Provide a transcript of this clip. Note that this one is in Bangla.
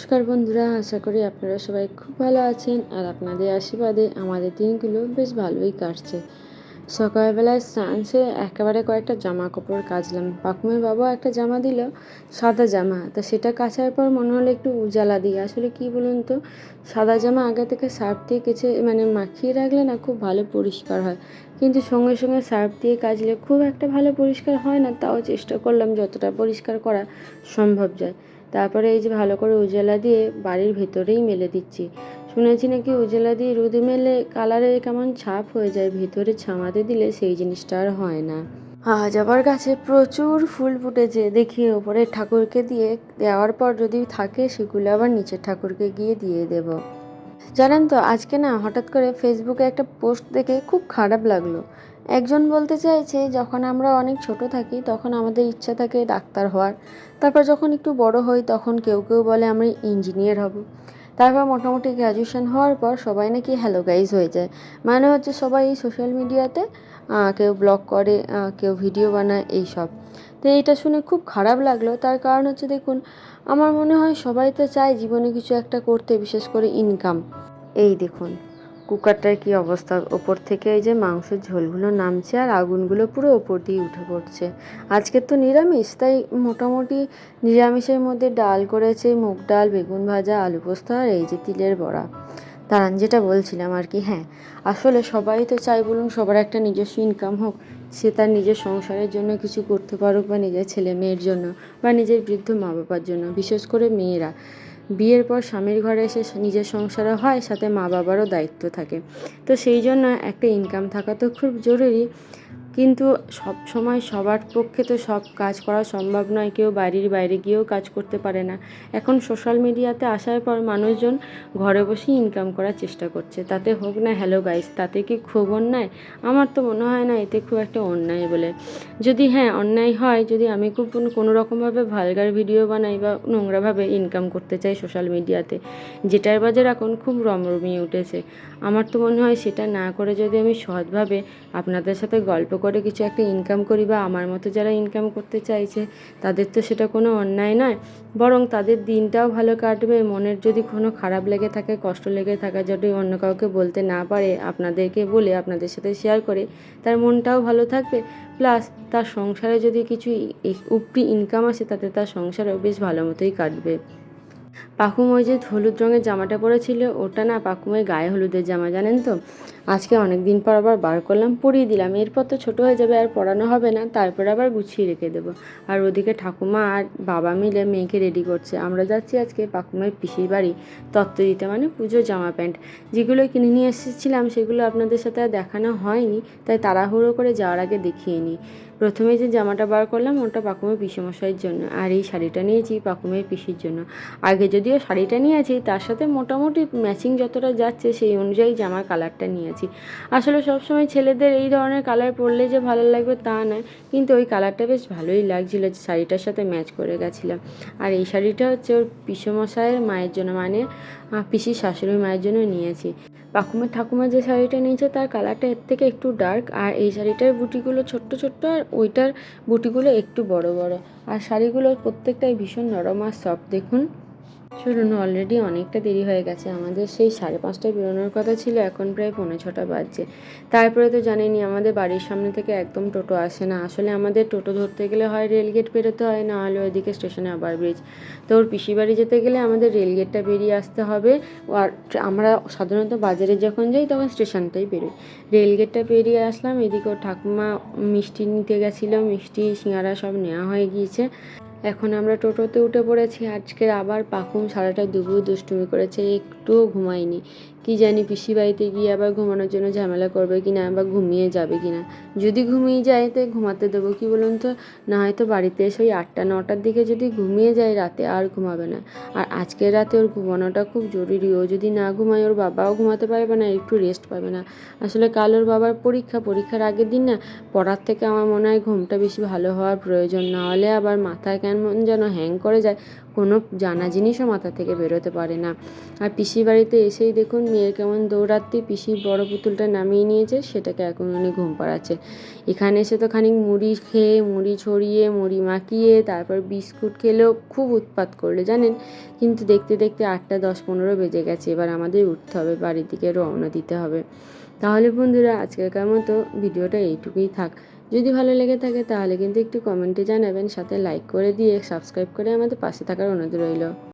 নমস্কার বন্ধুরা, আশা করি আপনারা সবাই খুব ভালো আছেন আর আপনাদের আশীর্বাদে আমাদের দিনগুলো বেশ ভালোই কাটছে। সকালবেলায় স্নান সেরে একেবারে কয়েকটা জামা কাপড় কাচলাম। পাকুমের বাবা একটা জামা দিল, সাদা জামা, তা সেটা কাচার পর মনে হলো একটু উজালা দিই। আসলে কি বলুন তো, সাদা জামা আগে থেকে সার্ফ দিয়ে কেচে মাখিয়ে রাখলে না খুব ভালো পরিষ্কার হয়, কিন্তু সঙ্গে সঙ্গে সার্ফ দিয়ে কাচলে খুব একটা ভালো পরিষ্কার হয় না। তাও চেষ্টা করলাম যতটা পরিষ্কার করা সম্ভব যায়। তারপরে এই যে ভালো করে উজালা দিয়ে বাড়ির ভেতরেই মেলে দিচ্ছি। শুনেছি নাকি উজালা দিয়ে রোদে মেলে কালারের কেমন ছাপ হয়ে যায়, ভেতরে ছামাতে দিলে সেই জিনিসটা আর হয় না। আজ আবার গাছে প্রচুর ফুল ফুটেছে, দেখি ওপরে ঠাকুরকে দিয়ে দেওয়ার পর যদি থাকে সেগুলো আবার নিচের ঠাকুরকে গিয়ে দিয়ে দেব। জানেন তো, আজকে না হঠাৎ করে ফেসবুকে একটা পোস্ট দেখে খুব খারাপ লাগলো। একজন বলতে চাইছে, যখন আমরা অনেক ছোট থাকি তখন আমাদের ইচ্ছা থাকে ডাক্তার হওয়ার, তারপর যখন একটু বড় হই তখন কেউ কেউ বলে আমরা ইঞ্জিনিয়ার হব, তারপর মোটামুটি গ্র্যাজুয়েশন হওয়ার পর সবাই নাকি হ্যালো গাইজ হয়ে যায়। মানে হচ্ছে সবাই এই সোশ্যাল মিডিয়াতে কেউ ব্লগ করে, কেউ ভিডিও বানায়, এইসব। তো এইটা শুনে খুব খারাপ লাগলো। তার কারণ হচ্ছে, দেখুন, আমার মনে হয় সবাই তো চায় জীবনে কিছু একটা করতে, বিশেষ করে ইনকাম। এই দেখুন কুকারটার কি অবস্থা, ওপর থেকে এই যে মাংসের ঝোলগুলো নামছে আর আগুনগুলো পুরো ওপর দিয়ে উঠে পড়ছে। আজকে তো নিরামিষ, তাই মোটামুটি নিরামিষের মধ্যে ডাল করেছে, মুগ ডাল, বেগুন ভাজা, আলু পোস্ত আর এই যে তিলের বড়া। দাঁড়ান, যেটা বলছিলাম আর কি, হ্যাঁ, আসলে সবাই তো চাই বলুন সবার একটা নিজস্ব ইনকাম হোক, সে তার নিজের সংসারের জন্য কিছু করতে পারুক, বা নিজের ছেলে মেয়ের জন্য, বা নিজের বৃদ্ধ মা বাবার জন্য। বিশেষ করে মেয়েরা বিয়ের পর স্বামীর ঘরে এসে নিজের সংসারও হয়, সাথে মা বাবারও দায়িত্ব থাকে। তো সেই জন্য একটা ইনকাম থাকা তো খুব জরুরি। কিন্তু সব সময় সবার পক্ষে তো সব কাজ করা সম্ভব নয়, কেউ বাড়ির বাইরে গিয়েও কাজ করতে পারে না। এখন সোশ্যাল মিডিয়াতে আসার পর মানুষজন ঘরে বসেই ইনকাম করার চেষ্টা করছে, তাতে হোক না হ্যালো গাইস, তাতে কি খুব অন্যায়? আমার তো মনে হয় না এতে খুব একটা অন্যায় বলে। যদি হ্যাঁ অন্যায় হয়, যদি আমি খুব কোনো রকমভাবে ভালগার ভিডিও বানাই বা নোংরাভাবে ইনকাম করতে চাই সোশ্যাল মিডিয়াতে, যেটার বাজার এখন খুব রমরমিয়ে উঠেছে, আমার তো মনে হয় সেটা না করে যদি আমি সৎভাবে আপনাদের সাথে গল্প করে কিছু একটা ইনকাম করি, বা আমার মতো যারা ইনকাম করতে চাইছে তাদের তো সেটা কোনো অন্যায় নয়, বরং তাদের দিনটাও ভালো কাটবে। মনের যদি কোনো খারাপ লেগে থাকে, কষ্ট লেগে থাকে, যদি অন্য কাউকে বলতে না পারে, আপনাদেরকে বলে আপনাদের সাথে শেয়ার করে তার মনটাও ভালো থাকবে, প্লাস তার সংসারে যদি কিছু উপরি ইনকাম আসে তাতে তার সংসারও বেশ ভালো মতোই কাটবে। পাকুম ওই যে হলুদ রঙের জামাটা পরেছিল, ওটা না পাকুমের গায়ে হলুদের জামা, জানেন তো। আজকে অনেক দিন পর আবার বার করলাম, পরিয়ে দিলাম। এরপর তো ছোটো হয়ে যাবে, আর পরানো হবে না, তারপর আবার গুছিয়ে রেখে দেবো। আর ওদিকে ঠাকুমা আর বাবা মিলে মেয়েকে রেডি করছে। আমরা যাচ্ছি আজকে পাকুমের পিসির বাড়ি তত্ত্ব দিতে, মানে পুজোর জামা প্যান্ট। যেগুলো কিনে নিয়ে এসেছিলাম সেগুলো আপনাদের সাথে আর দেখানো হয়নি, তাই তাড়াহুড়ো করে যাওয়ার আগে দেখিয়ে নিই। প্রথমে যে জামাটা বার করলাম ওটা পাকুমের পিসেমশাইয়ের জন্য, আর এই শাড়িটা নিয়েছি পাকুমের পিসির জন্য। আগে যদিও শাড়িটা নিয়েছি, তার সাথে মোটামুটি ম্যাচিং যতটা যাচ্ছে সেই অনুযায়ী জামার কালারটা নিয়েছি। আসলে সবসময় ছেলেদের এই ধরনের কালার পরলে যে ভালো লাগবে তা নয়, কিন্তু ওই কালারটা বেশ ভালোই লাগছিলো, শাড়িটার সাথে ম্যাচ করে গেছিলাম। আর এই শাড়িটা হচ্ছে ওর পিসেমশাইয়ের মায়ের জন্য, মানে পিসির শাশুড়ির মায়ের জন্য নিয়েছি। পাকুমের ঠাকুমা যে শাড়িটা নিয়েছে তার কালারটা এর থেকে একটু ডার্ক, আর এই শাড়িটার বুটিগুলো ছোট্ট ছোট্ট, আর ওইটার বুটিগুলো একটু বড় বড়। আর শাড়িগুলোর প্রত্যেকটাই ভীষণ নরম আর সফট। দেখুন, শুনুন, অলরেডি অনেকটা দেরি হয়ে গেছে, আমাদের সেই 5:30টায় বেরোনোর কথা ছিল, এখন প্রায় 5:45 বাজছে। তারপরে তো জানেনই আমাদের বাড়ির সামনে থেকে একদম টোটো আসে না। আসলে আমাদের টোটো ধরতে গেলে হয় রেলগেট পেরোতে হয়, না হলে ওইদিকে স্টেশনে ওভারব্রিজ। তো ওর পিসির বাড়ি যেতে গেলে আমাদের রেলগেটটা পেরিয়ে আসতে হবে। আর আমরা সাধারণত বাজারে যখন যাই তখন স্টেশনটাই বেরোই। রেলগেটটা পেরিয়ে আসলাম, এদিকে ওর ঠাকুমা মিষ্টি নিতে গেছিলো, মিষ্টি সিঙ্গারা সব নেওয়া হয়ে গিয়েছে। এখন আমরা টোটোতে উঠে পড়েছি। আজকের আবার পাকুম সারাটা দুপুর দুষ্টুমি করেছে, একটুও ঘুমায়নি। কি জানি পিসি বাড়িতে গিয়ে আবার ঘুমানোর জন্য ঝামেলা করবে কি না, বা ঘুমিয়ে যাবে কি না। যদি ঘুমিয়ে যায় তো ঘুমাতে দেবো, কি বলুন তো, না হয়তো বাড়িতে এসে ওই 8টা-9টার দিকে যদি ঘুমিয়ে যায় রাতে আর ঘুমাবে না। আর আজকের রাতে ওর ঘুমানোটা খুব জরুরি, ও যদি না ঘুমায় ওর বাবাও ঘুমাতে পারবে না, একটু রেস্ট পাবে না। আসলে কাল ওর বাবার পরীক্ষার আগের দিন না, পড়ার থেকে আমার মনে হয় ঘুমটা বেশি ভালো হওয়ার প্রয়োজন, না হলে আবার মাথায় কেমন যেন হ্যাং করে যায়, কোনো জানা জিনিসও মাথা থেকে বেরোতে পারে না। আর পিসির বাড়িতে এসেই দেখুন মেয়ের কেমন দৌড়াত্তি, পিসির বড় পুতুলটা নামিয়ে নিয়েছে, সেটাকে এখন উনি ঘুম পাড়াচ্ছে। এখানে এসে তো খানিক মুড়ি খেয়ে, মুড়ি ছড়িয়ে, মুড়ি মাখিয়ে, তারপর বিস্কুট খেলেও খুব উৎপাত করলে জানেন। কিন্তু দেখতে দেখতে 8:10-15 বেজে গেছে, এবার আমাদের উঠতে হবে, বাড়ির দিকে রওনা দিতে হবে। তাহলে বন্ধুরা আজকেরকার মতো ভিডিওটা এইটুকুই থাক। যদি ভালো লেগে থাকে তাহলে কিন্তু একটু কমেন্টে জানাবেন, সাথে লাইক করে দিয়ে সাবস্ক্রাইব করে আমাদের পাশে থাকার অনুরোধ রইল।